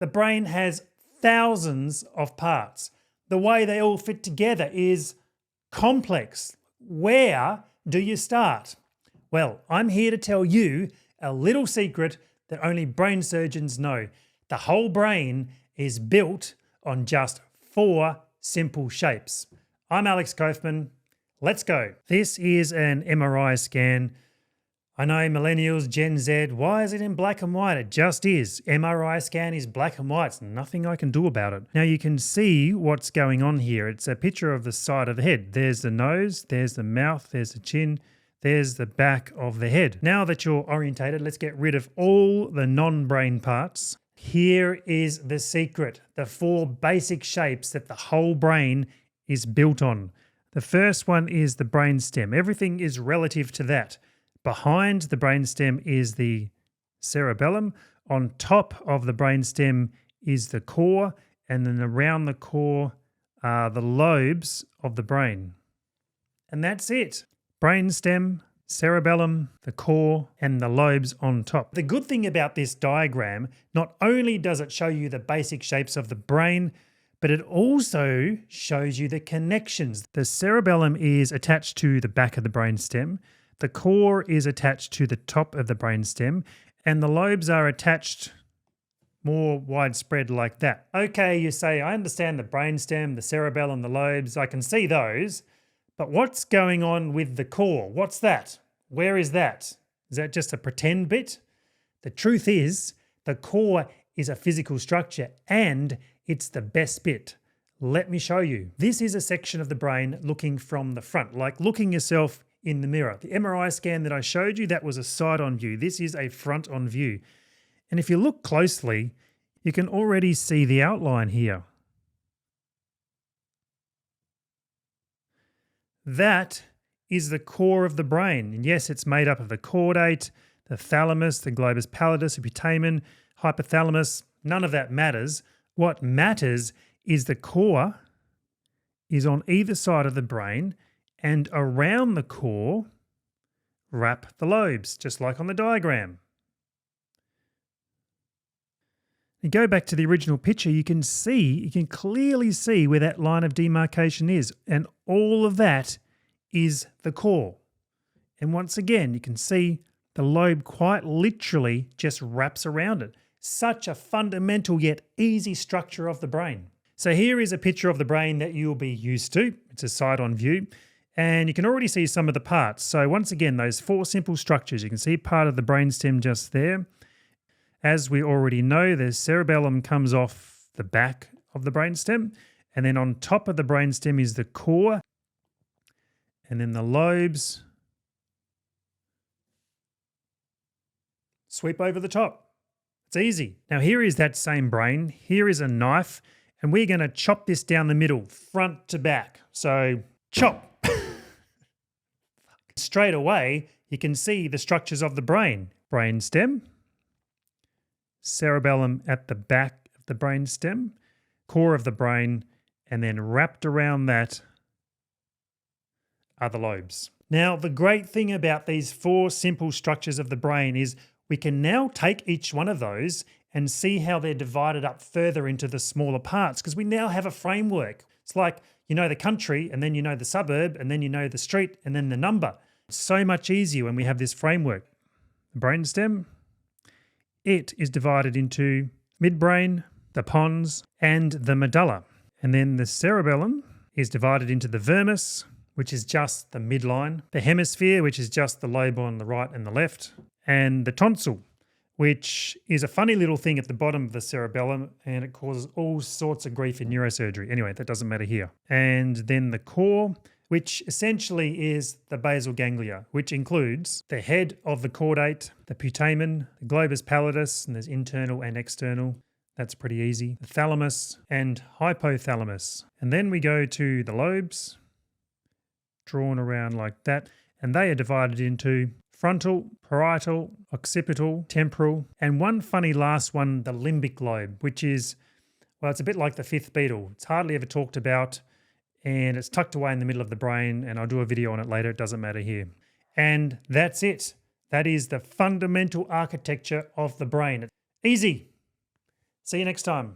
The brain has thousands of parts. The way they all fit together is complex. Where do you start? Well, I'm here to tell you a little secret that only brain surgeons know. The whole brain is built on just 4 simple shapes. I'm Alex Koefman. Let's go. This is an MRI scan. I know millennials, Gen Z, why is it in black and white? It just is. MRI scan is black and white. It's nothing I can do about it. Now you can see what's going on here. It's a picture of the side of the head. There's the nose, there's the mouth, there's the chin, there's the back of the head. Now that you're orientated, let's get rid of all the non-brain parts. Here is the secret, the 4 basic shapes that the whole brain is built on. The first one is the brainstem. Everything is relative to that. Behind the brainstem is the cerebellum. On top of the brainstem is the core, and then around the core are the lobes of the brain. And that's it. Brainstem, cerebellum, the core, and the lobes on top. The good thing about this diagram, not only does it show you the basic shapes of the brain, but it also shows you the connections. The cerebellum is attached to the back of the brainstem. The core is attached to the top of the brainstem, and the lobes are attached more widespread like that. Okay, you say, I understand the brainstem, the cerebellum, the lobes, I can see those, but what's going on with the core? What's that? Where is that? Is that just a pretend bit? The truth is, the core is a physical structure and it's the best bit. Let me show you. This is a section of the brain looking from the front, like looking yourself in the mirror. The MRI scan that I showed you, that was a side-on view. This is a front-on view. And if you look closely, you can already see the outline here. That is the core of the brain. And yes, it's made up of the caudate, the thalamus, the globus pallidus, the putamen, hypothalamus. None of that matters. What matters is the core is on either side of the brain, and around the core wrap the lobes, just like on the diagram. You go back to the original picture, you can clearly see where that line of demarcation is, and all of that is the core. And once again, you can see the lobe quite literally just wraps around it. Such a fundamental yet easy structure of the brain. So here is a picture of the brain that you'll be used to. It's a side-on view. And you can already see some of the parts. So once again, those 4 simple structures, you can see part of the brainstem just there. As we already know, the cerebellum comes off the back of the brainstem. And then on top of the brainstem is the core. And then the lobes sweep over the top. It's easy. Now here is that same brain. Here is a knife. And we're going to chop this down the middle, front to back. So chop. Straight away, you can see the structures of the brain. Brainstem, cerebellum at the back of the brainstem, core of the brain, and then wrapped around that are the lobes. Now, the great thing about these 4 simple structures of the brain is we can now take each one of those and see how they're divided up further into the smaller parts, because we now have a framework. It's like you know the country, and then you know the suburb, and then you know the street, and then the number. It's so much easier when we have this framework. The brainstem, it is divided into midbrain, the pons, and the medulla. And then the cerebellum is divided into the vermis, which is just the midline, the hemisphere, which is just the lobe on the right and the left, and the tonsil, which is a funny little thing at the bottom of the cerebellum, and it causes all sorts of grief in neurosurgery. Anyway, that doesn't matter here. And then the core, which essentially is the basal ganglia, which includes the head of the caudate, the putamen, the globus pallidus, and there's internal and external. That's pretty easy. The thalamus and hypothalamus. And then we go to the lobes, drawn around like that, and they are divided into frontal, parietal, occipital, temporal, and one funny last one, the limbic lobe, which is, well, it's a bit like the 5th beetle. It's hardly ever talked about, and it's tucked away in the middle of the brain, and I'll do a video on it later. It doesn't matter here. And that's it. That is the fundamental architecture of the brain. Easy. See you next time.